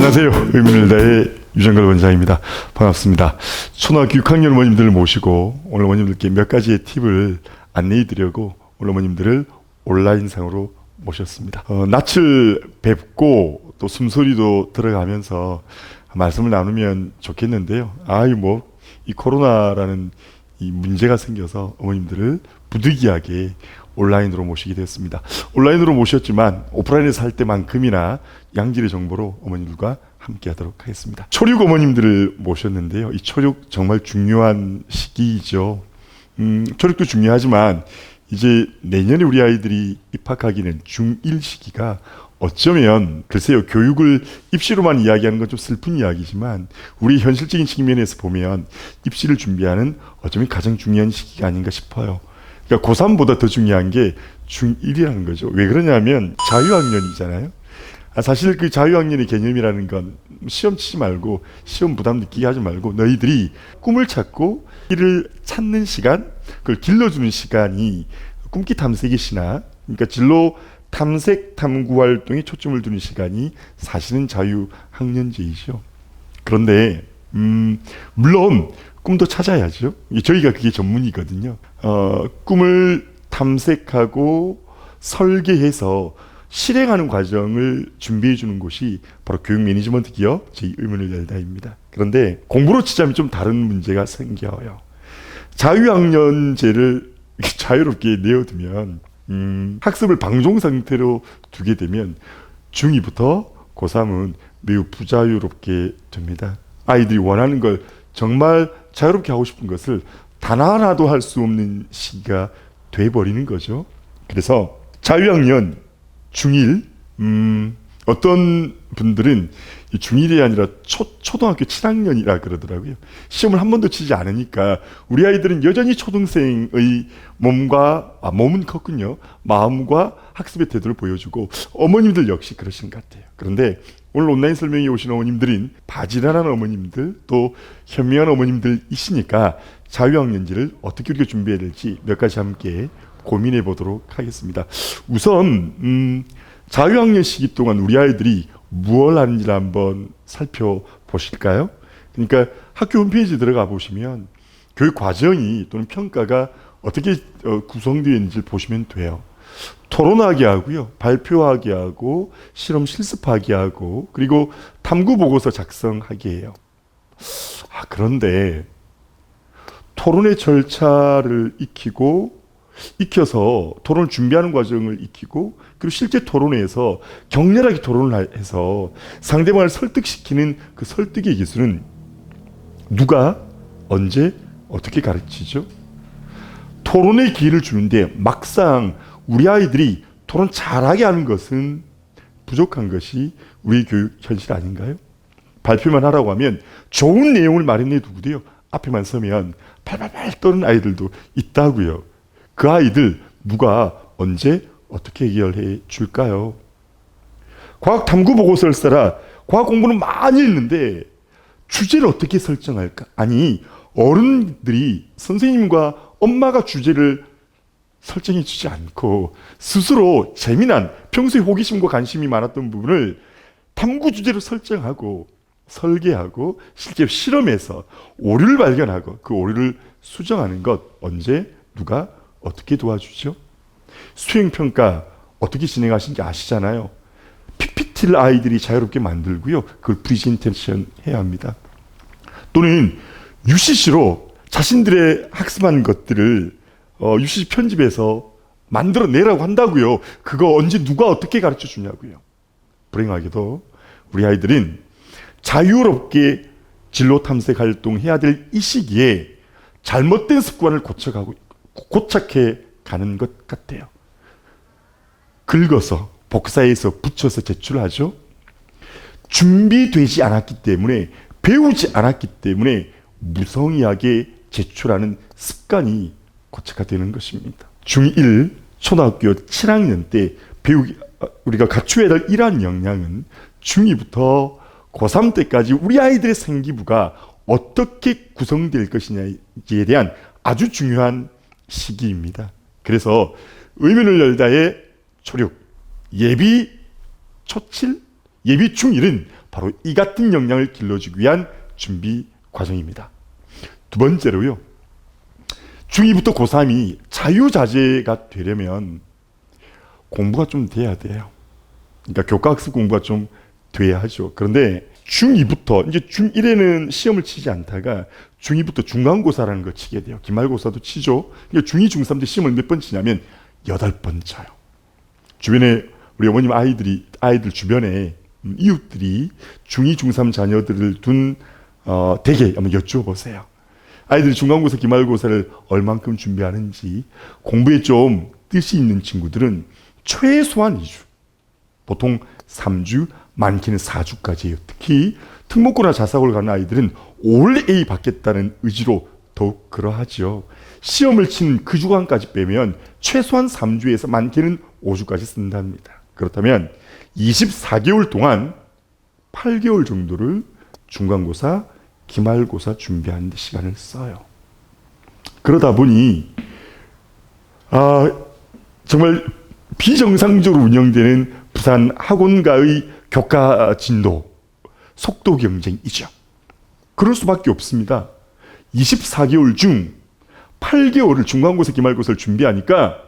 안녕하세요. 의문일다의 유정걸 원장입니다. 반갑습니다. 초등학교 6학년 어머님들을 모시고 오늘 어머님들께 몇 가지의 팁을 안내해 드리려고 오늘 어머님들을 온라인상으로 모셨습니다. 낯을 뵙고 또 숨소리도 들어가면서 말씀을 나누면 좋겠는데요. 이 코로나라는 이 문제가 생겨서 어머님들을 부득이하게 온라인으로 모시게 되었습니다. 온라인으로 모셨지만 오프라인에서 할 때만큼이나 양질의 정보로 어머님들과 함께 하도록 하겠습니다. 초육 어머님들을 모셨는데요. 이 초육 정말 중요한 시기이죠. 초육도 중요하지만 이제 내년에 우리 아이들이 입학하기는 중1 시기가 어쩌면 글쎄요, 교육을 입시로만 이야기하는 건 좀 슬픈 이야기지만 우리 현실적인 측면에서 보면 입시를 준비하는 어쩌면 가장 중요한 시기가 아닌가 싶어요. 그러니까 고3보다 더 중요한 게 중1이라는 거죠. 왜 그러냐면 자유학년이잖아요. 사실 그 자유학년의 개념이라는 건 시험 치지 말고 시험 부담 느끼게 하지 말고 너희들이 꿈을 찾고 길을 찾는 시간, 그걸 길러주는 시간이 꿈기 탐색의 신화, 그러니까 진로 탐색 탐구 활동에 초점을 두는 시간이 사실은 자유학년제이죠. 그런데 물론 꿈도 찾아야죠. 저희가 그게 전문이거든요. 꿈을 탐색하고 설계해서 실행하는 과정을 준비해 주는 곳이 바로 교육 매니지먼트 기업 제2의문을 열다입니다. 그런데 공부로 치자면 좀 다른 문제가 생겨요. 자유학년제를 자유롭게 내어두면 학습을 방종 상태로 두게 되면 중2부터 고3은 매우 부자유롭게 됩니다. 아이들이 원하는 걸 정말 자유롭게 하고 싶은 것을 단 하나도 할 수 없는 시기가 돼버리는 거죠. 그래서 자유학년 중1, 어떤 분들은 중1이 아니라 초등학교 7학년이라 그러더라고요. 시험을 한 번도 치지 않으니까 우리 아이들은 여전히 초등생의 몸은 컸군요. 마음과 학습의 태도를 보여주고 어머님들 역시 그러신 것 같아요. 그런데 오늘 온라인 설명에 오신 어머님들은 바지런한 어머님들 또 현명한 어머님들이시니까 자유학년제를 어떻게 우리가 준비해야 될지 몇 가지 함께 고민해 보도록 하겠습니다. 우선 자유학년 시기 동안 우리 아이들이 무엇을 하는지를 한번 살펴보실까요? 그러니까 학교 홈페이지 들어가 보시면 교육 과정이 또는 평가가 어떻게 구성되어 있는지 보시면 돼요. 토론하게 하고요, 발표하게 하고, 실험 실습하게 하고, 그리고 탐구 보고서 작성하게 해요. 그런데 토론의 절차를 익혀서 토론을 준비하는 과정을 익히고, 그리고 실제 토론회에서 격렬하게 토론을 해서 상대방을 설득시키는 그 설득의 기술은 누가 언제 어떻게 가르치죠? 토론의 기회를 주는데 막상 우리 아이들이 토론 잘하게 하는 것은 부족한 것이 우리 교육 현실 아닌가요? 발표만 하라고 하면 좋은 내용을 마련해 두고도요, 앞에만 서면 팔팔팔 떠는 아이들도 있다고요. 그 아이들 누가 언제 어떻게 해결해 줄까요? 과학 탐구 보고서를 써라. 과학 공부는 많이 했는데 주제를 어떻게 설정할까? 아니, 어른들이 선생님과 엄마가 주제를 설정해 주지 않고 스스로 재미난 평소에 호기심과 관심이 많았던 부분을 탐구 주제로 설정하고 설계하고 실제 실험해서 오류를 발견하고 그 오류를 수정하는 것 언제 누가 어떻게 도와주죠? 수행평가 어떻게 진행하시는지 아시잖아요. PPT를 아이들이 자유롭게 만들고요, 그걸 프리젠테이션 해야 합니다. 또는 UCC로 자신들의 학습한 것들을 UCC 편집해서 만들어내라고 한다고요. 그거 언제 누가 어떻게 가르쳐 주냐고요. 불행하게도 우리 아이들은 자유롭게 진로 탐색 활동해야 될 이 시기에 잘못된 습관을 고착해 가는 것 같아요. 긁어서 복사해서 붙여서 제출하죠. 준비되지 않았기 때문에, 배우지 않았기 때문에 무성의하게 제출하는 습관이 고착화되는 것입니다. 중1 초등학교 7학년 때 우리가 갖춰야 될 이러한 역량은 중2부터 고3 때까지 우리 아이들의 생기부가 어떻게 구성될 것이냐에 대한 아주 중요한 시기입니다. 그래서 의문을 열다의 초육, 예비 초7, 예비 중1은 바로 이 같은 역량을 길러주기 위한 준비 과정입니다. 두 번째로요. 중2부터 고3이 자유자재가 되려면 공부가 좀 돼야 돼요. 그러니까 교과학습 공부가 좀 돼야 하죠. 그런데 중2부터 이제 중1에는 시험을 치지 않다가 중2부터 중간고사라는 걸 치게 돼요. 기말고사도 치죠. 그러니까 중2, 중3 때 시험을 몇 번 치냐면 8번 쳐요. 주변에 우리 어머님 아이들 주변에 이웃들이 중2, 중3 자녀들을 둔 댁에 한번 여쭤보세요. 아이들이 중간고사, 기말고사를 얼만큼 준비하는지. 공부에 좀 뜻이 있는 친구들은 최소한 2주, 보통 3주, 많게는 4주까지 해요. 특히 특목고나 자사고를 가는 아이들은 올 A 받겠다는 의지로 더욱 그러하죠. 시험을 치는 그 주간까지 빼면 최소한 3주에서 많게는 5주까지 쓴답니다. 그렇다면 24개월 동안 8개월 정도를 중간고사, 기말고사 준비하는 데 시간을 써요. 그러다 보니 정말 비정상적으로 운영되는 부산 학원가의 교과 진도, 속도 경쟁이죠. 그럴 수밖에 없습니다. 24개월 중 8개월을 중간고사, 기말고사를 준비하니까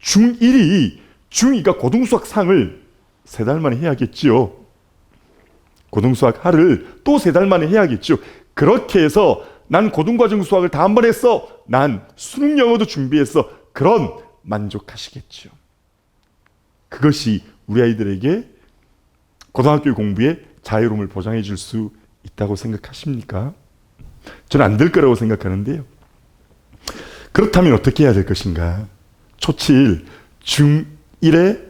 중2가 고등수학 상을 3달 만에 해야겠지요. 고등수학 하를 또 3달 만에 해야겠죠. 그렇게 해서 난 고등과정 수학을 다 한 번 했어. 난 수능 영어도 준비했어. 그런 만족하시겠죠. 그것이 우리 아이들에게 고등학교 공부의 자유로움을 보장해 줄 수 있다고 생각하십니까? 저는 안 될 거라고 생각하는데요. 그렇다면 어떻게 해야 될 것인가? 초칠 중1의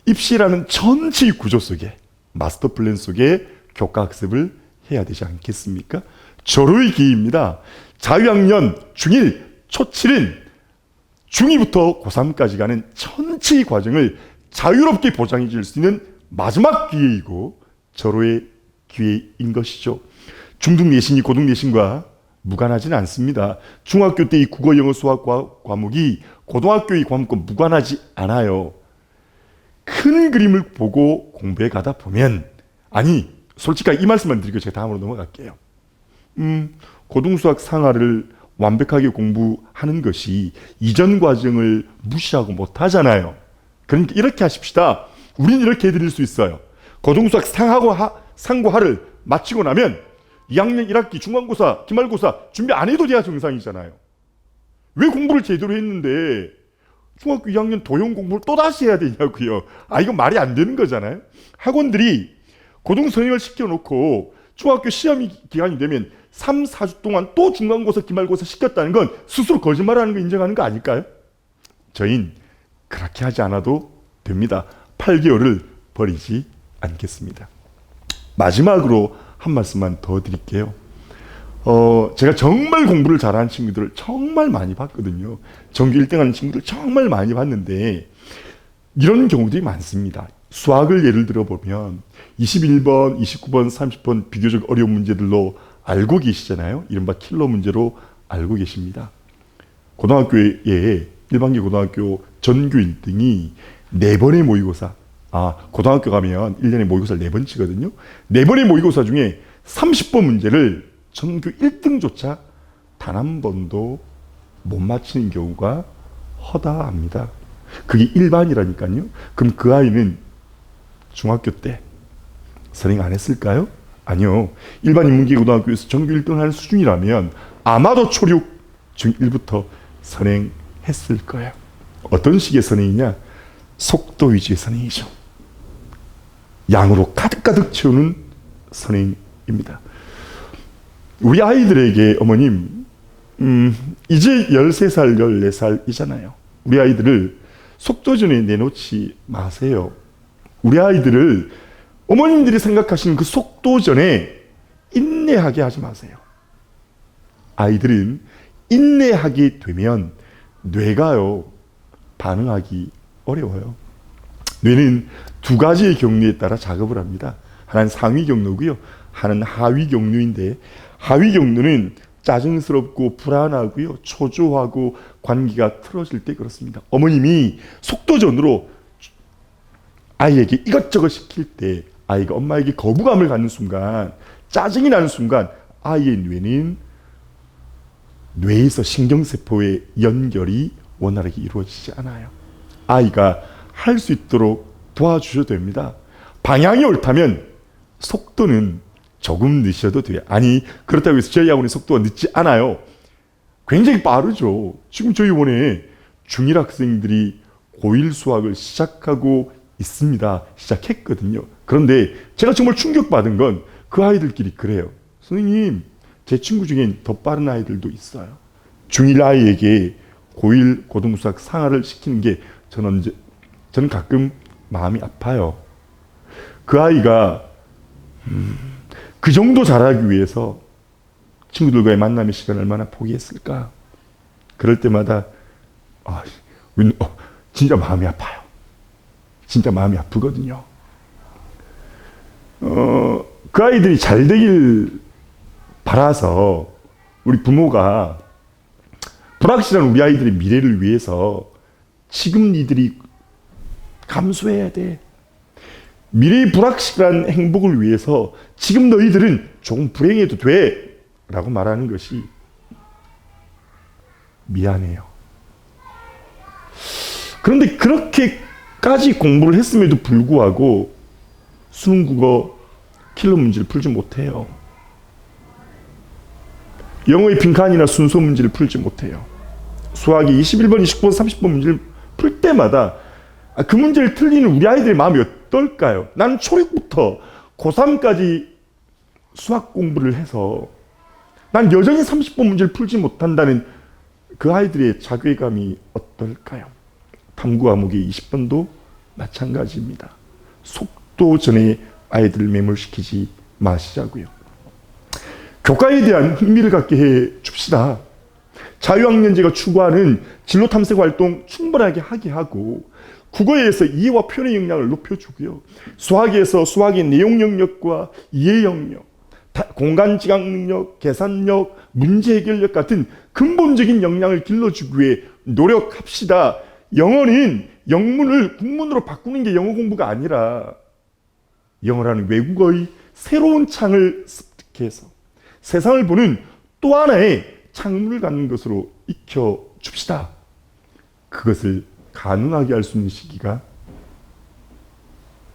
입시라는 전체 구조 속에, 마스터 플랜 속에 교과 학습을 해야 되지 않겠습니까? 절호의 기회입니다. 자유학년 중1, 초칠은 중2부터 고3까지 가는 전체의 과정을 자유롭게 보장해 줄 수 있는 마지막 기회이고 절호의 기회인 것이죠. 중등 내신이 고등 내신과 무관하지는 않습니다. 중학교 때의 국어, 영어, 수학 과목이 고등학교의 과목과 무관하지 않아요. 큰 그림을 보고 공부해 가다 보면, 솔직하게 이 말씀만 드리고 제가 다음으로 넘어갈게요. 고등수학 상하를 완벽하게 공부하는 것이 이전 과정을 무시하고 못하잖아요. 그러니까 이렇게 하십시다. 우리는 이렇게 해드릴 수 있어요. 고등수학 상과 하를 마치고 나면 2학년 1학기 중간고사, 기말고사 준비 안 해도 돼야 정상이잖아요. 왜 공부를 제대로 했는데 중학교 2학년 도형 공부를 또다시 해야 되냐고요. 이건 말이 안 되는 거잖아요. 학원들이 고등선행을 시켜놓고 중학교 시험 기간이 되면 3, 4주 동안 또 중간고사, 기말고사 시켰다는 건 스스로 거짓말하는 거 인정하는 거 아닐까요? 저희는 그렇게 하지 않아도 됩니다. 8개월을 버리지 않겠습니다. 마지막으로 한 말씀만 더 드릴게요. 제가 정말 공부를 잘하는 친구들을 정말 많이 봤거든요. 전교 1등 하는 친구들 정말 많이 봤는데 이런 경우들이 많습니다. 수학을 예를 들어보면 21번, 29번, 30번 비교적 어려운 문제들로 알고 계시잖아요. 이른바 킬러 문제로 알고 계십니다. 고등학교에 일반계 고등학교 전교 1등이 4번의 모의고사, 고등학교 가면 1년에 모의고사를 4번 치거든요. 4번의 모의고사 중에 30번 문제를 전교 1등조차 단 한 번도 못 맞히는 경우가 허다합니다. 그게 일반이라니까요. 그럼 그 아이는 중학교 때 선행 안 했을까요? 아니요. 일반 인문계 고등학교에서 전교 1등 하는 수준이라면 아마도 초육 중1부터 선행했을 거예요. 어떤 식의 선행이냐? 속도 위주의 선행이죠. 양으로 가득가득 채우는 선행입니다. 우리 아이들에게 어머님, 이제 13살, 14살이잖아요. 우리 아이들을 속도전에 내놓지 마세요. 우리 아이들을 어머님들이 생각하시는 그 속도전에 인내하게 하지 마세요. 아이들은 인내하게 되면 뇌가요, 반응하기 어려워요. 뇌는 두 가지의 경로에 따라 작업을 합니다. 하나는 상위 경로고요. 하나는 하위 경로인데, 하위 경로는 짜증스럽고 불안하고요, 초조하고 관계가 틀어질 때 그렇습니다. 어머님이 속도전으로 아이에게 이것저것 시킬 때 아이가 엄마에게 거부감을 갖는 순간, 짜증이 나는 순간 아이의 뇌는 뇌에서 신경세포의 연결이 원활하게 이루어지지 않아요. 아이가 할 수 있도록 도와주셔도 됩니다. 방향이 옳다면 속도는 조금 늦으셔도 돼요. 아니, 그렇다고 해서 저희 학원의 속도가 늦지 않아요. 굉장히 빠르죠. 지금 저희 원에 중1 학생들이 고1 수학을 시작하고 있습니다. 시작했거든요. 그런데 제가 정말 충격받은 건 그 아이들끼리 그래요. 선생님, 제 친구 중엔 더 빠른 아이들도 있어요. 중1 아이에게 고1 고등수학 상하를 시키는 게 저는 가끔 마음이 아파요. 그 아이가 그 정도 잘하기 위해서 친구들과의 만남의 시간을 얼마나 포기했을까? 그럴 때마다 진짜 마음이 아파요. 진짜 마음이 아프거든요. 그 아이들이 잘 되길 바라서 우리 부모가 불확실한 우리 아이들의 미래를 위해서 지금 니들이 감수해야 돼. 미래의 불확실한 행복을 위해서 지금 너희들은 조금 불행해도 돼 라고 말하는 것이 미안해요. 그런데 그렇게까지 공부를 했음에도 불구하고 수능 국어 킬러 문제를 풀지 못해요. 영어의 빈칸이나 순서 문제를 풀지 못해요. 수학이 21번, 29번, 30번 문제를 풀 때마다 그 문제를 틀리는 우리 아이들의 마음이 어떨까요? 나는 초록부터 고3까지 수학 공부를 해서 난 여전히 30번 문제를 풀지 못한다는 그 아이들의 자괴감이 어떨까요? 탐구 과목의 20번도 마찬가지입니다. 속도 전에 아이들을 매몰시키지 마시자고요. 교과에 대한 흥미를 갖게 해 줍시다. 자유학년제가 추구하는 진로 탐색 활동 충분하게 하게 하고, 국어에서 이해와 표현의 역량을 높여주고요. 수학에서 수학의 내용 영역과 이해 영역, 공간 지각 능력, 계산력, 문제 해결력 같은 근본적인 역량을 길러주기 위해 노력합시다. 영어는 영문을 국문으로 바꾸는 게 영어 공부가 아니라 영어라는 외국어의 새로운 창을 습득해서 세상을 보는 또 하나의 창문을 갖는 것으로 익혀줍시다. 그것을 가능하게 할 수 있는 시기가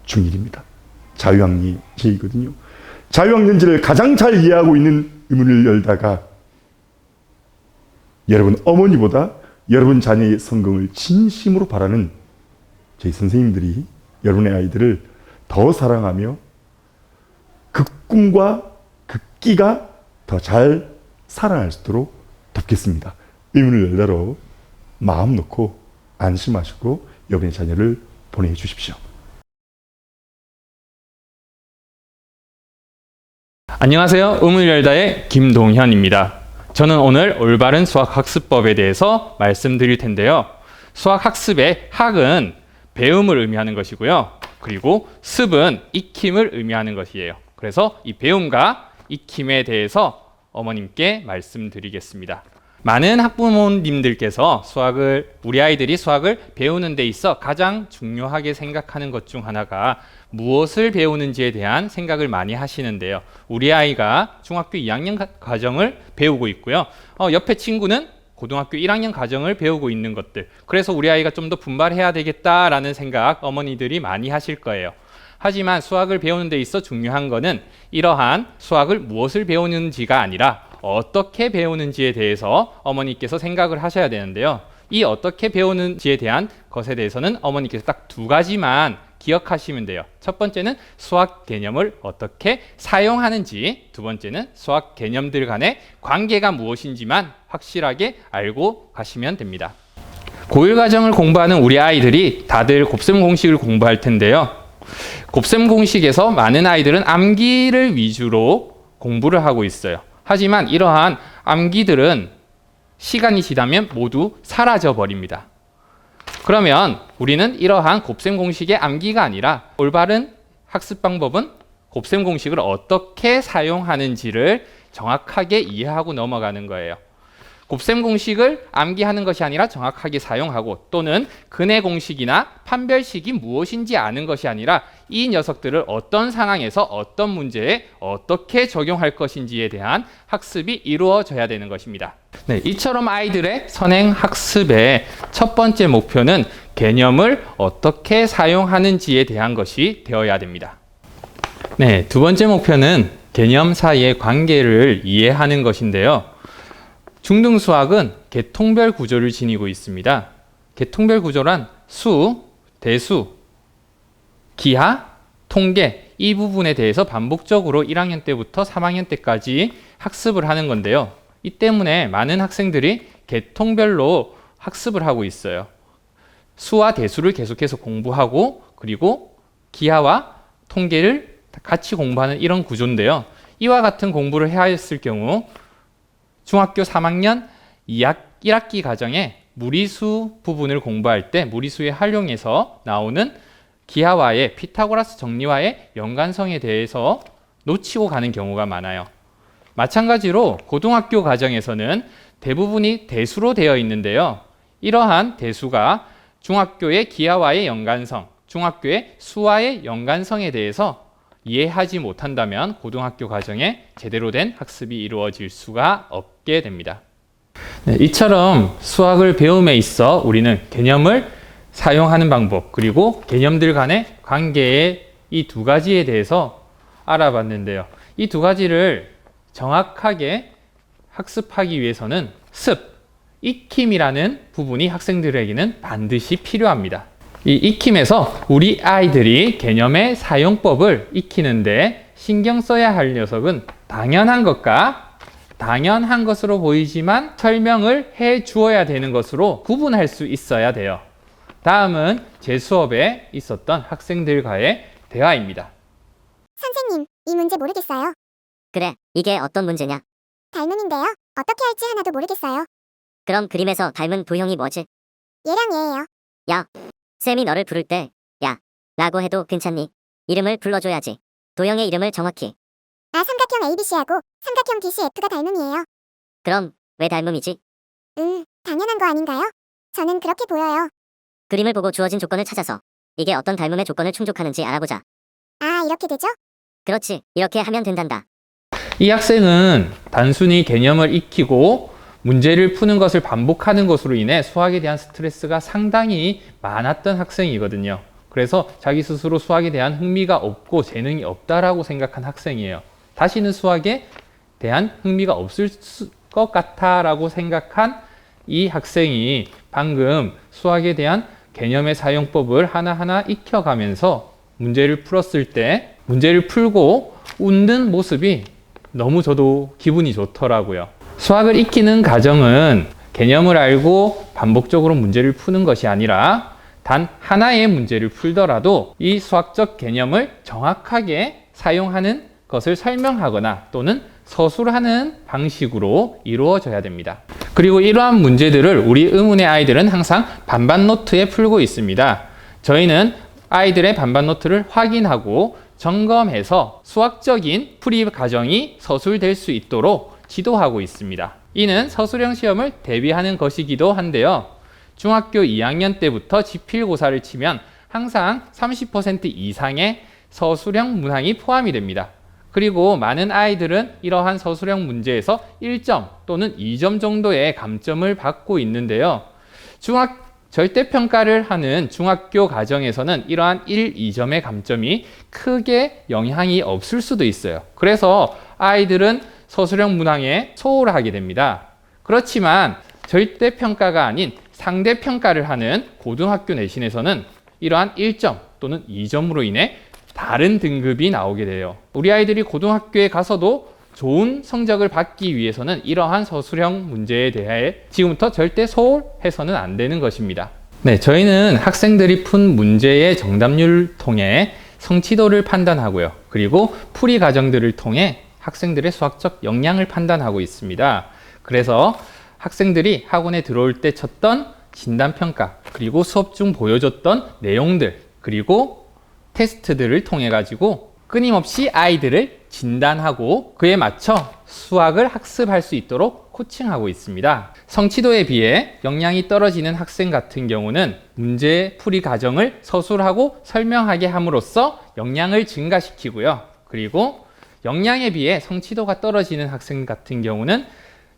중1입니다. 자유학년제이거든요. 자유학년제를 가장 잘 이해하고 있는 의문을 열다가 여러분 어머니보다 여러분 자녀의 성공을 진심으로 바라는 저희 선생님들이 여러분의 아이들을 더 사랑하며 그 꿈과 그 끼가 더 잘 살아날 수 있도록 돕겠습니다. 의문을 열다로 마음 놓고 안심하시고 여러분의 자녀를 보내주십시오. 안녕하세요. 의문열다의 김동현입니다. 저는 오늘 올바른 수학학습법에 대해서 말씀드릴 텐데요. 수학학습의 학은 배움을 의미하는 것이고요. 그리고 습은 익힘을 의미하는 것이에요. 그래서 이 배움과 익힘에 대해서 어머님께 말씀드리겠습니다. 많은 학부모님들께서 우리 아이들이 수학을 배우는 데 있어 가장 중요하게 생각하는 것 중 하나가 무엇을 배우는지에 대한 생각을 많이 하시는데요. 우리 아이가 중학교 2학년 과정을 배우고 있고요. 옆에 친구는 고등학교 1학년 과정을 배우고 있는 것들. 그래서 우리 아이가 좀 더 분발해야 되겠다라는 생각 어머니들이 많이 하실 거예요. 하지만 수학을 배우는 데 있어 중요한 거는 이러한 수학을 무엇을 배우는지가 아니라 어떻게 배우는지에 대해서 어머니께서 생각을 하셔야 되는데요. 이 어떻게 배우는지에 대한 것에 대해서는 어머니께서 딱 두 가지만 기억하시면 돼요. 첫 번째는 수학 개념을 어떻게 사용하는지, 두 번째는 수학 개념들 간의 관계가 무엇인지만 확실하게 알고 가시면 됩니다. 고1 과정을 공부하는 우리 아이들이 다들 곱셈 공식을 공부할 텐데요. 곱셈 공식에서 많은 아이들은 암기를 위주로 공부를 하고 있어요. 하지만 이러한 암기들은 시간이 지나면 모두 사라져 버립니다. 그러면 우리는 이러한 곱셈 공식의 암기가 아니라 올바른 학습 방법은 곱셈 공식을 어떻게 사용하는지를 정확하게 이해하고 넘어가는 거예요. 곱셈 공식을 암기하는 것이 아니라 정확하게 사용하고 또는 근해 공식이나 판별식이 무엇인지 아는 것이 아니라 이 녀석들을 어떤 상황에서 어떤 문제에 어떻게 적용할 것인지에 대한 학습이 이루어져야 되는 것입니다. 네, 이처럼 아이들의 선행 학습의 첫 번째 목표는 개념을 어떻게 사용하는지에 대한 것이 되어야 됩니다. 네, 두 번째 목표는 개념 사이의 관계를 이해하는 것인데요. 중등 수학은 계통별 구조를 지니고 있습니다. 계통별 구조란 수, 대수, 기하, 통계 이 부분에 대해서 반복적으로 1학년 때부터 3학년 때까지 학습을 하는 건데요. 이 때문에 많은 학생들이 계통별로 학습을 하고 있어요. 수와 대수를 계속해서 공부하고 그리고 기하와 통계를 같이 공부하는 이런 구조인데요. 이와 같은 공부를 해야 했을 경우 중학교 3학년 1학기 과정에 무리수 부분을 공부할 때 무리수의 활용에서 나오는 기하와의 피타고라스 정리와의 연관성에 대해서 놓치고 가는 경우가 많아요. 마찬가지로 고등학교 과정에서는 대부분이 대수로 되어 있는데요. 이러한 대수가 중학교의 기하와의 연관성, 중학교의 수와의 연관성에 대해서 이해하지 못한다면 고등학교 과정에 제대로 된 학습이 이루어질 수가 없게 됩니다. 네, 이처럼 수학을 배움에 있어 우리는 개념을 사용하는 방법 그리고 개념들 간의 관계의 이 두 가지에 대해서 알아봤는데요. 이 두 가지를 정확하게 학습하기 위해서는 습, 익힘이라는 부분이 학생들에게는 반드시 필요합니다. 이 익힘에서 우리 아이들이 개념의 사용법을 익히는데 신경 써야 할 녀석은 당연한 것과 당연한 것으로 보이지만 설명을 해 주어야 되는 것으로 구분할 수 있어야 돼요. 다음은 제 수업에 있었던 학생들과의 대화입니다. 선생님, 이 문제 모르겠어요. 그래, 이게 어떤 문제냐? 닮음인데요. 어떻게 할지 하나도 모르겠어요. 그럼 그림에서 닮은 도형이 뭐지? 얘랑 얘예요. 야, 쌤이 너를 부를 때, 야, 라고 해도 괜찮니? 이름을 불러줘야지. 도형의 이름을 정확히. 아, 삼각형 ABC하고 삼각형 DCF가 닮음이에요. 그럼 왜 닮음이지? 당연한 거 아닌가요? 저는 그렇게 보여요. 그림을 보고 주어진 조건을 찾아서 이게 어떤 닮음의 조건을 충족하는지 알아보자. 아, 이렇게 되죠? 그렇지, 이렇게 하면 된단다. 이 학생은 단순히 개념을 익히고 문제를 푸는 것을 반복하는 것으로 인해 수학에 대한 스트레스가 상당히 많았던 학생이거든요. 그래서 자기 스스로 수학에 대한 흥미가 없고 재능이 없다라고 생각한 학생이에요. 다시는 수학에 대한 흥미가 없을 것 같아라고 생각한 이 학생이 방금 수학에 대한 개념의 사용법을 하나하나 익혀가면서 문제를 풀었을 때 문제를 풀고 웃는 모습이 너무 저도 기분이 좋더라고요. 수학을 익히는 과정은 개념을 알고 반복적으로 문제를 푸는 것이 아니라 단 하나의 문제를 풀더라도 이 수학적 개념을 정확하게 사용하는 것을 설명하거나 또는 서술하는 방식으로 이루어져야 됩니다. 그리고 이러한 문제들을 우리 의문의 아이들은 항상 반반 노트에 풀고 있습니다. 저희는 아이들의 반반 노트를 확인하고 점검해서 수학적인 풀이 과정이 서술될 수 있도록 지도하고 있습니다. 이는 서술형 시험을 대비하는 것이기도 한데요. 중학교 2학년 때부터 지필고사를 치면 항상 30% 이상의 서술형 문항이 포함이 됩니다. 그리고 많은 아이들은 이러한 서술형 문제에서 1점 또는 2점 정도의 감점을 받고 있는데요. 절대평가를 하는 중학교 과정에서는 이러한 1, 2점의 감점이 크게 영향이 없을 수도 있어요. 그래서 아이들은 서술형 문항에 소홀하게 됩니다. 그렇지만 절대평가가 아닌 상대평가를 하는 고등학교 내신에서는 이러한 1점 또는 2점으로 인해 다른 등급이 나오게 돼요. 우리 아이들이 고등학교에 가서도 좋은 성적을 받기 위해서는 이러한 서술형 문제에 대해 지금부터 절대 소홀해서는 안 되는 것입니다. 네, 저희는 학생들이 푼 문제의 정답률을 통해 성취도를 판단하고요. 그리고 풀이 과정들을 통해 학생들의 수학적 역량을 판단하고 있습니다. 그래서 학생들이 학원에 들어올 때 쳤던 진단평가, 그리고 수업 중 보여줬던 내용들, 그리고 테스트들을 통해 가지고 끊임없이 아이들을 진단하고 그에 맞춰 수학을 학습할 수 있도록 코칭하고 있습니다. 성취도에 비해 역량이 떨어지는 학생 같은 경우는 문제 풀이 과정을 서술하고 설명하게 함으로써 역량을 증가시키고요. 그리고 역량에 비해 성취도가 떨어지는 학생 같은 경우는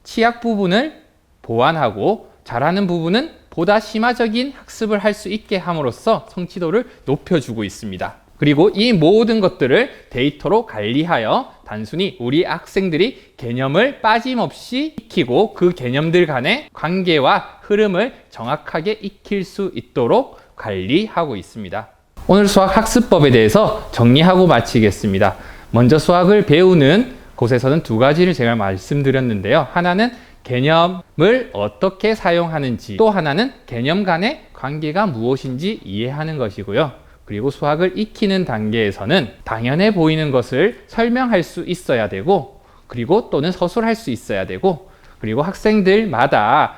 취약 부분을 보완하고 잘하는 부분은 보다 심화적인 학습을 할 수 있게 함으로써 성취도를 높여주고 있습니다. 그리고 이 모든 것들을 데이터로 관리하여 단순히 우리 학생들이 개념을 빠짐없이 익히고 그 개념들 간의 관계와 흐름을 정확하게 익힐 수 있도록 관리하고 있습니다. 오늘 수학 학습법에 대해서 정리하고 마치겠습니다. 먼저 수학을 배우는 곳에서는 두 가지를 제가 말씀드렸는데요. 하나는 개념을 어떻게 사용하는지, 또 하나는 개념 간의 관계가 무엇인지 이해하는 것이고요. 그리고 수학을 익히는 단계에서는 당연해 보이는 것을 설명할 수 있어야 되고, 그리고 또는 서술할 수 있어야 되고, 그리고 학생들마다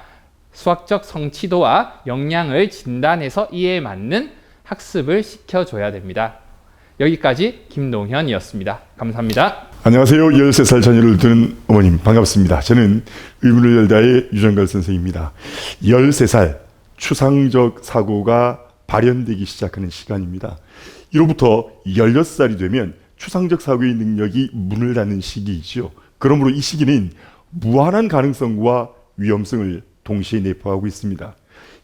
수학적 성취도와 역량을 진단해서 이에 맞는 학습을 시켜줘야 됩니다. 여기까지 김동현이었습니다. 감사합니다. 안녕하세요. 13살 자녀를 두는 어머님 반갑습니다. 저는 의문을 열다의 유정걸 선생입니다. 13살 추상적 사고가 발현되기 시작하는 시간입니다. 이로부터 16살이 되면 추상적 사고의 능력이 문을 닫는 시기이죠. 그러므로 이 시기는 무한한 가능성과 위험성을 동시에 내포하고 있습니다.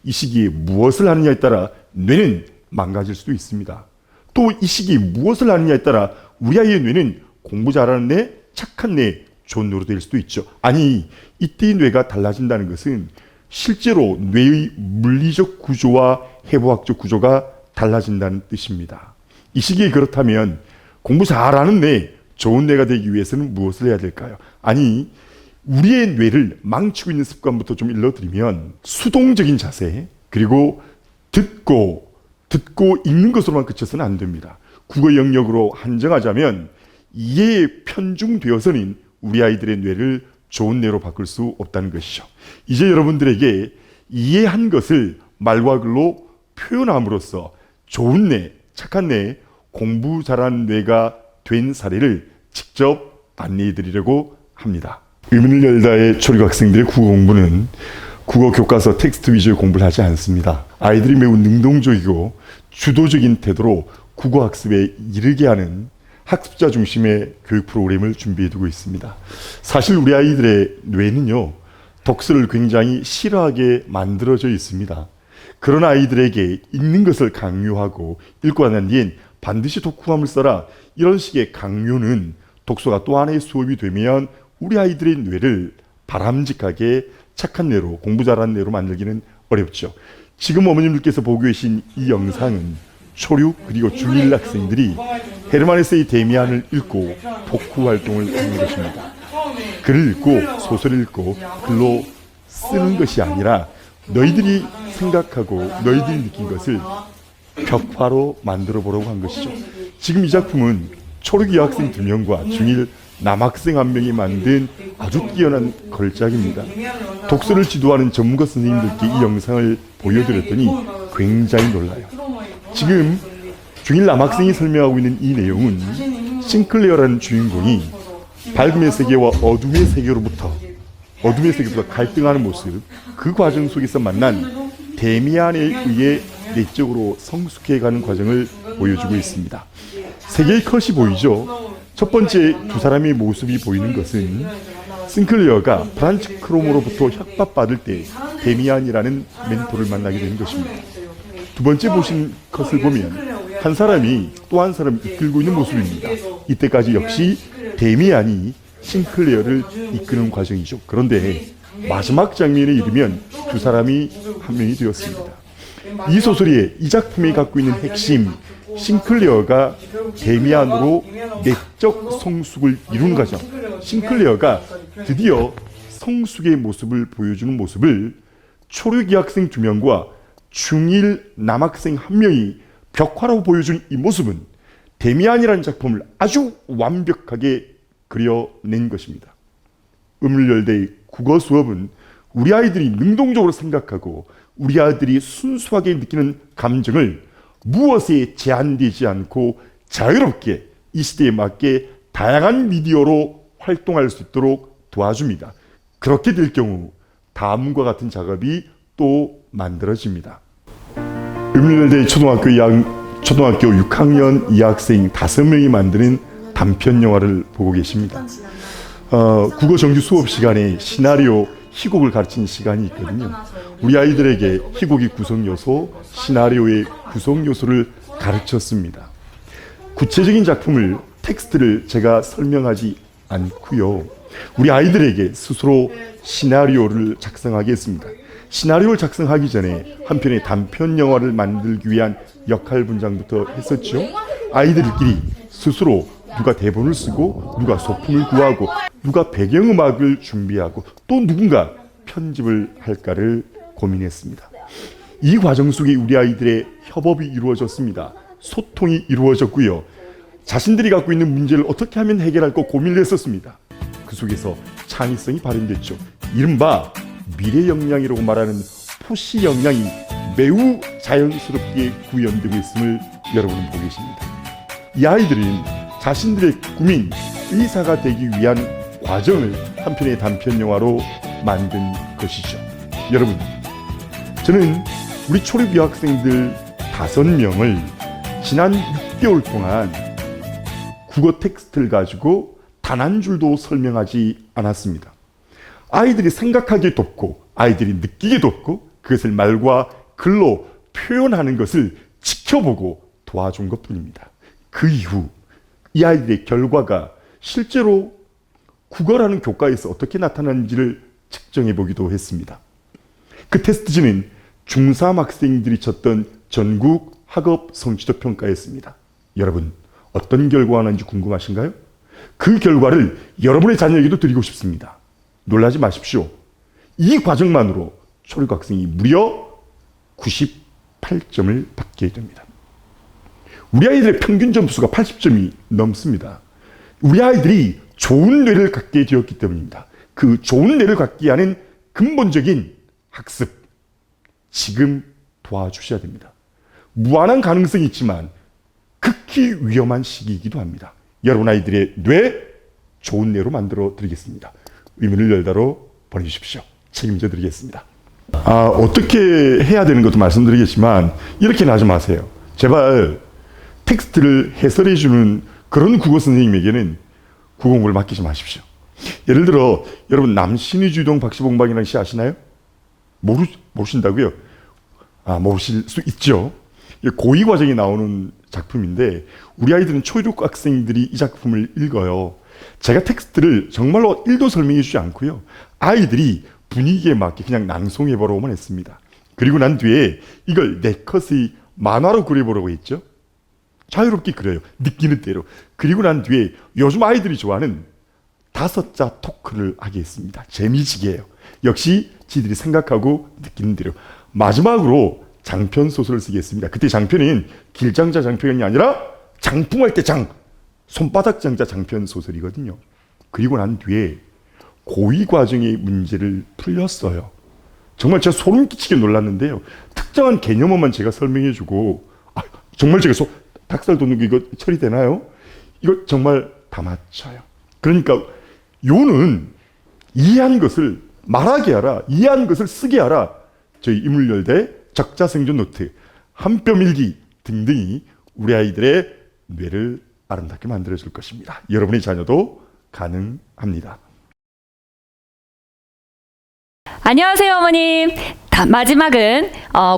이 시기에 무엇을 하느냐에 따라 뇌는 망가질 수도 있습니다. 또 이 시기에 무엇을 하느냐에 따라 우리 아이의 뇌는 공부 잘하는 뇌, 착한 뇌, 좋은 뇌로 될 수도 있죠. 아니, 이때의 뇌가 달라진다는 것은 실제로 뇌의 물리적 구조와 해부학적 구조가 달라진다는 뜻입니다. 이 시기에 그렇다면 공부 잘하는 뇌, 좋은 뇌가 되기 위해서는 무엇을 해야 될까요? 아니, 우리의 뇌를 망치고 있는 습관부터 좀 일러드리면 수동적인 자세, 그리고 듣고 읽는 것으로만 그쳐서는 안 됩니다. 국어 영역으로 한정하자면 이해에 편중되어서는 우리 아이들의 뇌를 좋은 뇌로 바꿀 수 없다는 것이죠. 이제 여러분들에게 이해한 것을 말과 글로 표현함으로써 좋은 뇌, 착한 뇌, 공부 잘하는 뇌가 된 사례를 직접 안내해 드리려고 합니다. 의문을 열다의 초등 학생들의 국어 공부는 국어 교과서 텍스트 위주의 공부를 하지 않습니다. 아이들이 매우 능동적이고 주도적인 태도로 국어 학습에 이르게 하는 학습자 중심의 교육 프로그램을 준비해 두고 있습니다. 사실 우리 아이들의 뇌는요, 독서를 굉장히 싫어하게 만들어져 있습니다. 그런 아이들에게 읽는 것을 강요하고 읽고 난 뒤엔 반드시 독후감을 써라, 이런 식의 강요는 독서가 또 하나의 수업이 되면 우리 아이들의 뇌를 바람직하게 착한 뇌로, 공부 잘하는 뇌로 만들기는 어렵죠. 지금 어머님들께서 보고 계신 이 영상은 초육 그리고 중1 학생들이 헤르만 헤세의 데미안을 읽고 독후 활동을 하는 것입니다. 글을 읽고 소설을 읽고 글로 쓰는 것이 아니라 너희들이 생각하고 너희들이 느낀 것을 벽화로 만들어 보려고 한 것이죠. 지금 이 작품은 초록 여학생 2명과 중1 남학생 1명이 만든 아주 뛰어난 걸작입니다. 독서를 지도하는 전문가 선생님들께 이 영상을 보여드렸더니 굉장히 놀라요. 지금 중1 남학생이 설명하고 있는 이 내용은 싱클레어라는 주인공이 밝음의 세계와 어둠의 세계로부터 갈등하는 모습, 그 과정 속에서 만난 데미안에 의해 내적으로 성숙해가는 과정을 보여주고 있습니다. 세 개의 컷이 보이죠? 첫 번째 두 사람의 모습이 보이는 것은 싱클레어가 프란츠 크롬으로부터 협박받을 때 데미안이라는 멘토를 만나게 되는 것입니다. 두 번째 보신 컷을 보면 한 사람이 또 한 사람을 이끌고 있는 모습입니다. 이때까지 역시 데미안이 싱클레어를 이끄는 과정이죠. 그런데 마지막 장면에 이르면 두 사람이 한 명이 되었습니다. 이 소설의, 이 작품이 갖고 있는 핵심, 싱클레어가 데미안으로 내적 성숙을 이루는 과정, 싱클레어가 드디어 성숙의 모습을 보여주는 모습을 초록 여학생 2명과 중1 남학생 1명이 벽화로 보여준 이 모습은 데미안이라는 작품을 아주 완벽하게 그려낸 것입니다. 의문열대의 국어 수업은 우리 아이들이 능동적으로 생각하고 우리 아이들이 순수하게 느끼는 감정을 무엇에 제한되지 않고 자유롭게 이 시대에 맞게 다양한 미디어로 활동할 수 있도록 도와줍니다. 그렇게 될 경우 다음과 같은 작업이 또 만들어집니다. 의문열대 초등학교 6학년 2학생 5명이 만드는 단편 영화를 보고 계십니다. 국어 정규 수업 시간에 시나리오 희곡을 가르치는 시간이 있거든요. 우리 아이들에게 희곡의 구성 요소, 시나리오의 구성 요소를 가르쳤습니다. 구체적인 작품을 텍스트를 제가 설명하지 않고요. 우리 아이들에게 스스로 시나리오를 작성하게 했습니다. 시나리오를 작성하기 전에 한 편의 단편 영화를 만들기 위한 역할 분장부터 했었죠. 아이들끼리 스스로 누가 대본을 쓰고 누가 소품을 구하고 누가 배경음악을 준비하고 또 누군가 편집을 할까를 고민했습니다. 이 과정 속에 우리 아이들의 협업이 이루어졌습니다. 소통이 이루어졌고요. 자신들이 갖고 있는 문제를 어떻게 하면 해결할까 고민을 했었습니다. 그 속에서 창의성이 발현됐죠. 이른바 미래 역량이라고 말하는 포시 역량이 매우 자연스럽게 구현되고 있음을 여러분은 보고 계십니다. 이 아이들은 자신들의 꿈인 의사가 되기 위한 과정을 한 편의 단편 영화로 만든 것이죠. 여러분, 저는 우리 초립 여학생들 5명을 지난 6개월 동안 국어 텍스트를 가지고 단 한 줄도 설명하지 않았습니다. 아이들이 생각하게 돕고 아이들이 느끼게 돕고 그것을 말과 글로 표현하는 것을 지켜보고 도와준 것뿐입니다. 그 이후 이 아이들의 결과가 실제로 국어라는 교과에서 어떻게 나타나는지를 측정해 보기도 했습니다. 그 테스트지는 중3 학생들이 쳤던 전국 학업 성취도 평가였습니다. 여러분, 어떤 결과가 나는지 궁금하신가요? 그 결과를 여러분의 자녀에게도 드리고 싶습니다. 놀라지 마십시오. 이 과정만으로 초록 학생이 무려 98점을 받게 됩니다. 우리 아이들의 평균 점수가 80점이 넘습니다. 우리 아이들이 좋은 뇌를 갖게 되었기 때문입니다. 그 좋은 뇌를 갖게 하는 근본적인 학습, 지금 도와주셔야 됩니다. 무한한 가능성이 있지만 극히 위험한 시기이기도 합니다. 여러분 아이들의 뇌, 좋은 뇌로 만들어 드리겠습니다. 의문을 열다로 보내주십시오. 책임져 드리겠습니다. 어떻게 해야 되는 것도 말씀드리겠지만 이렇게는 하지 마세요. 제발 텍스트를 해설해 주는 그런 국어 선생님에게는 국어 공부를 맡기지 마십시오. 예를 들어 여러분 남신의주동 박시봉방이라는 시 아시나요? 모르신다고요? 모르실 수 있죠. 고2 과정에 나오는 작품인데 우리 아이들은 초육 학생들이 이 작품을 읽어요. 제가 텍스트를 정말로 1도 설명해 주지 않고요. 아이들이 분위기에 맞게 그냥 낭송해 보라고만 했습니다. 그리고 난 뒤에 이걸 네컷의 만화로 그려보라고 했죠. 자유롭게 그려요. 느끼는 대로. 그리고 난 뒤에 요즘 아이들이 좋아하는 5자 토크를 하게 했습니다. 재미지게 해요. 역시 지들이 생각하고 느끼는 대로. 마지막으로 장편 소설을 쓰겠습니다. 그때 장편은 길장자 장편이 아니라 장풍할 때 손바닥 장자 장편 소설이거든요. 그리고 난 뒤에 고2 과정의 문제를 풀렸어요. 정말 제가 소름 끼치게 놀랐는데요. 특정한 개념어만 제가 설명해주고 정말 제가 닭살 돋는 거 이거 처리되나요? 이거 정말 다 맞춰요. 그러니까 요는 이해한 것을 말하게 하라, 이해한 것을 쓰게 하라. 저희 인물열대 적자생존 노트, 한뼘 일기 등등이 우리 아이들의 뇌를 아름답게 만들어줄 것입니다. 여러분의 자녀도 가능합니다. 안녕하세요, 어머님. 마지막은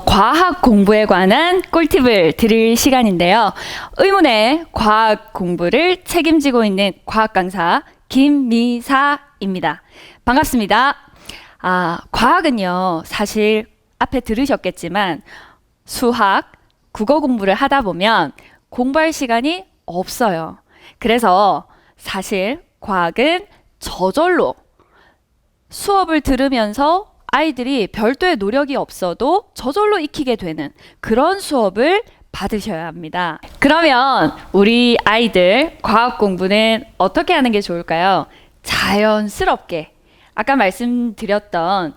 과학 공부에 관한 꿀팁을 드릴 시간인데요. 의문의 과학 공부를 책임지고 있는 과학 강사 김미사입니다. 반갑습니다. 과학은요, 사실 앞에 들으셨겠지만 수학, 국어 공부를 하다 보면 공부할 시간이 없어요. 그래서 사실 과학은 저절로 수업을 들으면서 아이들이 별도의 노력이 없어도 저절로 익히게 되는 그런 수업을 받으셔야 합니다. 그러면 우리 아이들 과학 공부는 어떻게 하는 게 좋을까요? 자연스럽게 아까 말씀드렸던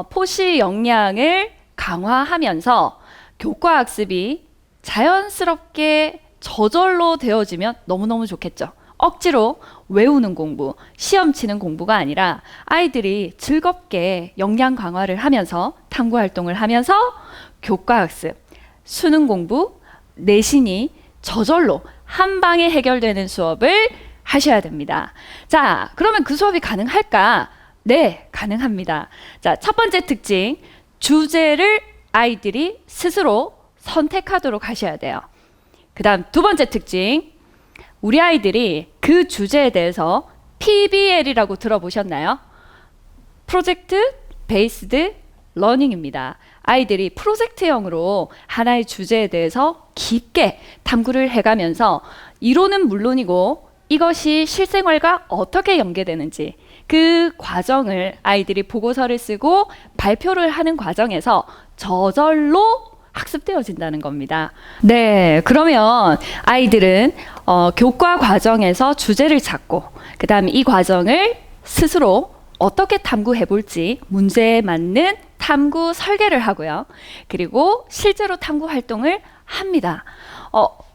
포시 역량을 강화하면서 교과 학습이 자연스럽게 저절로 되어지면 너무너무 좋겠죠. 억지로 외우는 공부, 시험 치는 공부가 아니라 아이들이 즐겁게 역량 강화를 하면서 탐구 활동을 하면서 교과학습, 수능 공부, 내신이 저절로 한 방에 해결되는 수업을 하셔야 됩니다. 자, 그러면 그 수업이 가능할까? 네, 가능합니다. 자, 첫 번째 특징, 주제를 아이들이 스스로 선택하도록 하셔야 돼요. 그 다음 두 번째 특징, 우리 아이들이 그 주제에 대해서 PBL이라고 들어보셨나요? 프로젝트 베이스드 러닝입니다. 아이들이 프로젝트형으로 하나의 주제에 대해서 깊게 탐구를 해가면서 이론은 물론이고 이것이 실생활과 어떻게 연계되는지 그 과정을 아이들이 보고서를 쓰고 발표를 하는 과정에서 저절로 학습되어진다는 겁니다. 네, 그러면 아이들은 교과 과정에서 주제를 찾고 그 다음에 이 과정을 스스로 어떻게 탐구해 볼지 문제에 맞는 탐구 설계를 하고요. 그리고 실제로 탐구 활동을 합니다.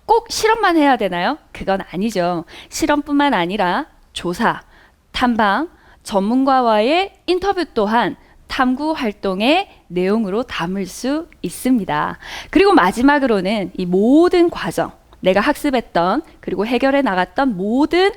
꼭 실험만 해야 되나요? 그건 아니죠. 실험뿐만 아니라 조사, 탐방, 전문가와의 인터뷰 또한 탐구 활동의 내용으로 담을 수 있습니다. 그리고 마지막으로는 이 모든 과정, 내가 학습했던 그리고 해결해 나갔던 모든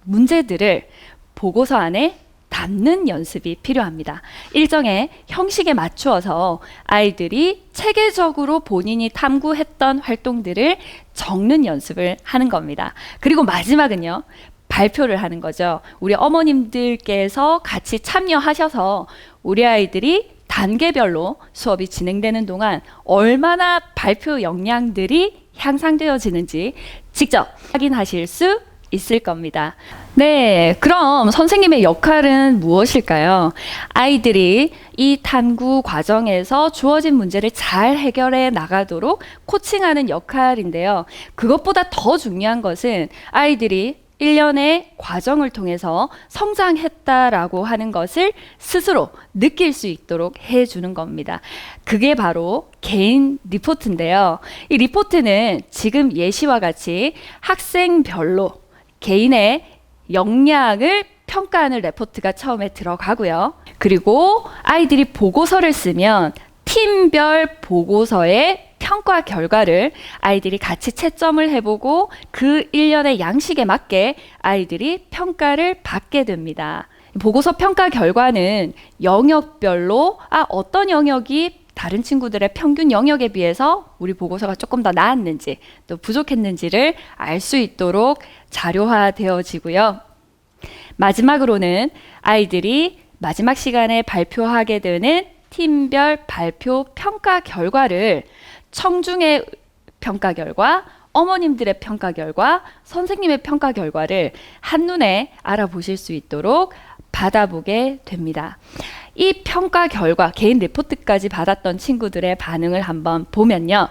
문제들을 보고서 안에 담는 연습이 필요합니다. 일정의 형식에 맞추어서 아이들이 체계적으로 본인이 탐구했던 활동들을 적는 연습을 하는 겁니다. 그리고 마지막은요, 발표를 하는 거죠. 우리 어머님들께서 같이 참여하셔서 우리 아이들이 단계별로 수업이 진행되는 동안 얼마나 발표 역량들이 향상되어지는지 직접 확인하실 수 있을 겁니다. 네, 그럼 선생님의 역할은 무엇일까요? 아이들이 이 탐구 과정에서 주어진 문제를 잘 해결해 나가도록 코칭하는 역할인데요. 그것보다 더 중요한 것은 아이들이 1년의 과정을 통해서 성장했다라고 하는 것을 스스로 느낄 수 있도록 해주는 겁니다. 그게 바로 개인 리포트인데요. 이 리포트는 지금 예시와 같이 학생별로 개인의 역량을 평가하는 레포트가 처음에 들어가고요. 그리고 아이들이 보고서를 쓰면 팀별 보고서의 평가 결과를 아이들이 같이 채점을 해보고 그 일련의 양식에 맞게 아이들이 평가를 받게 됩니다. 보고서 평가 결과는 영역별로 어떤 영역이 다른 친구들의 평균 영역에 비해서 우리 보고서가 조금 더 나았는지 또 부족했는지를 알 수 있도록 자료화되어지고요. 마지막으로는 아이들이 마지막 시간에 발표하게 되는 팀별 발표 평가 결과를 청중의 평가 결과, 어머님들의 평가 결과, 선생님의 평가 결과를 한눈에 알아보실 수 있도록 받아보게 됩니다. 이 평가 결과, 개인 리포트까지 받았던 친구들의 반응을 한번 보면요.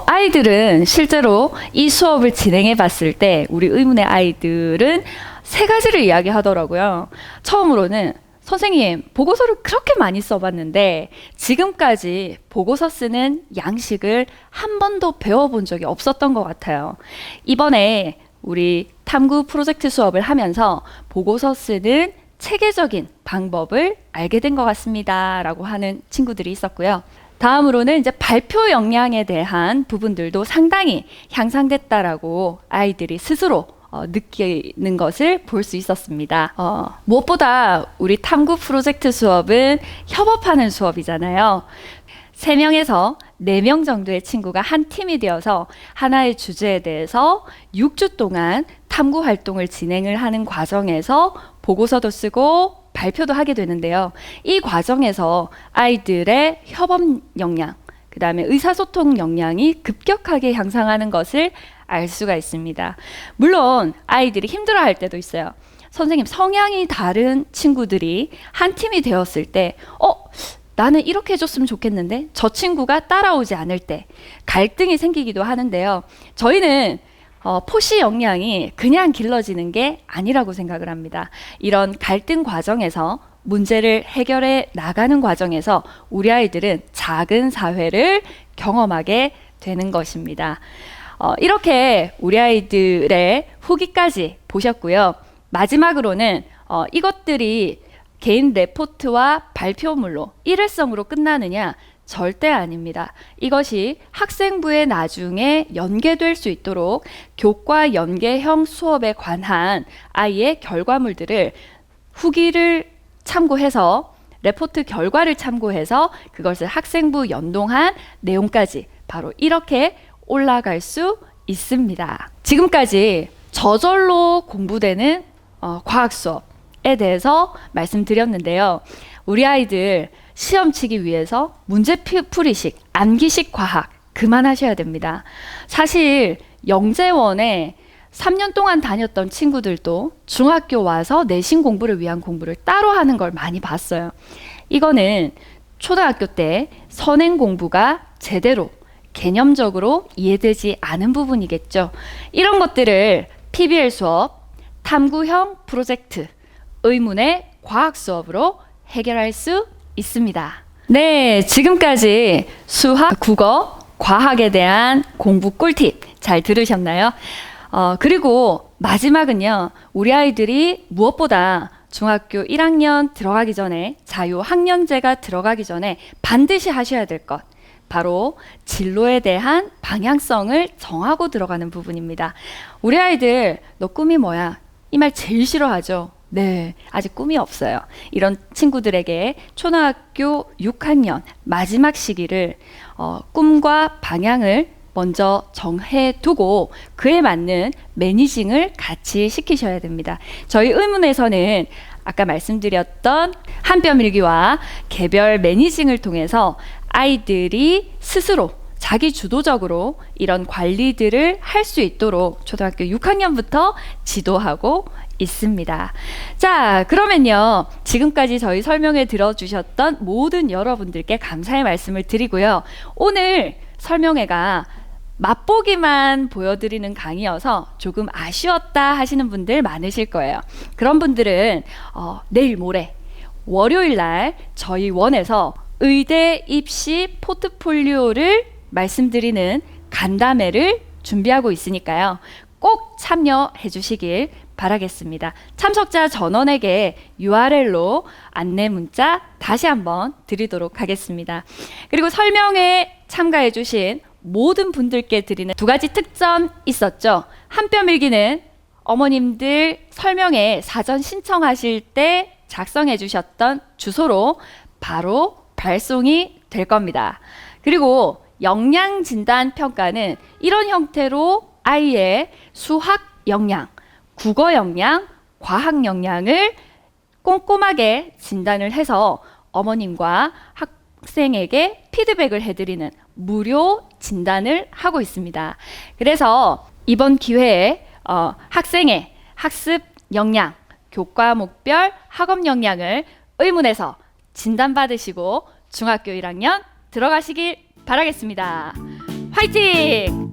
아이들은 실제로 이 수업을 진행해 봤을 때 우리 의문의 아이들은 세 가지를 이야기하더라고요. 처음으로는 선생님, 보고서를 그렇게 많이 써봤는데 지금까지 보고서 쓰는 양식을 한 번도 배워본 적이 없었던 것 같아요. 이번에 우리 탐구 프로젝트 수업을 하면서 보고서 쓰는 체계적인 방법을 알게 된 것 같습니다. 라고 하는 친구들이 있었고요. 다음으로는 이제 발표 역량에 대한 부분들도 상당히 향상됐다라고 아이들이 스스로 느끼는 것을 볼 수 있었습니다. 무엇보다 우리 탐구 프로젝트 수업은 협업하는 수업이잖아요. 3명에서 4명 정도의 친구가 한 팀이 되어서 하나의 주제에 대해서 6주 동안 탐구 활동을 진행을 하는 과정에서 보고서도 쓰고 발표도 하게 되는데요. 이 과정에서 아이들의 협업 역량, 그 다음에 의사소통 역량이 급격하게 향상하는 것을 알 수가 있습니다. 물론 아이들이 힘들어할 때도 있어요. 선생님, 성향이 다른 친구들이 한 팀이 되었을 때 나는 이렇게 해줬으면 좋겠는데 저 친구가 따라오지 않을 때 갈등이 생기기도 하는데요. 저희는 포시 역량이 그냥 길러지는 게 아니라고 생각을 합니다. 이런 갈등 과정에서 문제를 해결해 나가는 과정에서 우리 아이들은 작은 사회를 경험하게 되는 것입니다. 이렇게 우리 아이들의 후기까지 보셨고요. 마지막으로는 이것들이 개인 레포트와 발표물로 일회성으로 끝나느냐? 절대 아닙니다. 이것이 학생부에 나중에 연계될 수 있도록 교과 연계형 수업에 관한 아이의 결과물들을 후기를 참고해서 레포트 결과를 참고해서 그것을 학생부 연동한 내용까지 바로 이렇게 올라갈 수 있습니다. 지금까지 저절로 공부되는 과학 수업에 대해서 말씀드렸는데요. 우리 아이들 시험 치기 위해서 문제풀이식, 암기식 과학 그만하셔야 됩니다. 사실 영재원에 3년 동안 다녔던 친구들도 중학교 와서 내신 공부를 위한 공부를 따로 하는 걸 많이 봤어요. 이거는 초등학교 때 선행 공부가 제대로 개념적으로 이해되지 않은 부분이겠죠. 이런 것들을 PBL 수업, 탐구형 프로젝트, 의문의 과학 수업으로 해결할 수 있습니다. 네, 지금까지 수학, 국어, 과학에 대한 공부 꿀팁 잘 들으셨나요? 그리고 마지막은요, 우리 아이들이 무엇보다 중학교 1학년 들어가기 전에, 자유학년제가 들어가기 전에 반드시 하셔야 될 것, 바로 진로에 대한 방향성을 정하고 들어가는 부분입니다. 우리 아이들, 너 꿈이 뭐야? 이 말 제일 싫어하죠. 네, 아직 꿈이 없어요. 이런 친구들에게 초등학교 6학년 마지막 시기를 꿈과 방향을 먼저 정해두고 그에 맞는 매니징을 같이 시키셔야 됩니다. 저희 의문에서는 아까 말씀드렸던 한뼘일기와 개별 매니징을 통해서 아이들이 스스로 자기 주도적으로 이런 관리들을 할 수 있도록 초등학교 6학년부터 지도하고 있습니다. 자, 그러면요. 지금까지 저희 설명회 들어주셨던 모든 여러분들께 감사의 말씀을 드리고요. 오늘 설명회가 맛보기만 보여드리는 강의여서 조금 아쉬웠다 하시는 분들 많으실 거예요. 그런 분들은 내일 모레 월요일 날 저희 원에서 의대 입시 포트폴리오를 말씀드리는 간담회를 준비하고 있으니까요. 꼭 참여해 주시길 바라겠습니다. 참석자 전원에게 URL로 안내 문자 다시 한번 드리도록 하겠습니다. 그리고 설명에 참가해 주신 모든 분들께 드리는 두 가지 특점 있었죠. 한뼘일기는 어머님들 설명회 사전 신청하실 때 작성해 주셨던 주소로 바로 발송이 될 겁니다. 그리고 역량 진단 평가는 이런 형태로 아이의 수학 역량, 국어 역량, 과학 역량을 꼼꼼하게 진단을 해서 어머님과 학생에게 피드백을 해드리는 무료 진단을 하고 있습니다. 그래서 이번 기회에 학생의 학습 역량, 교과 목별 학업 역량을 의문에서 진단받으시고 중학교 1학년 들어가시길 바라겠습니다. 화이팅!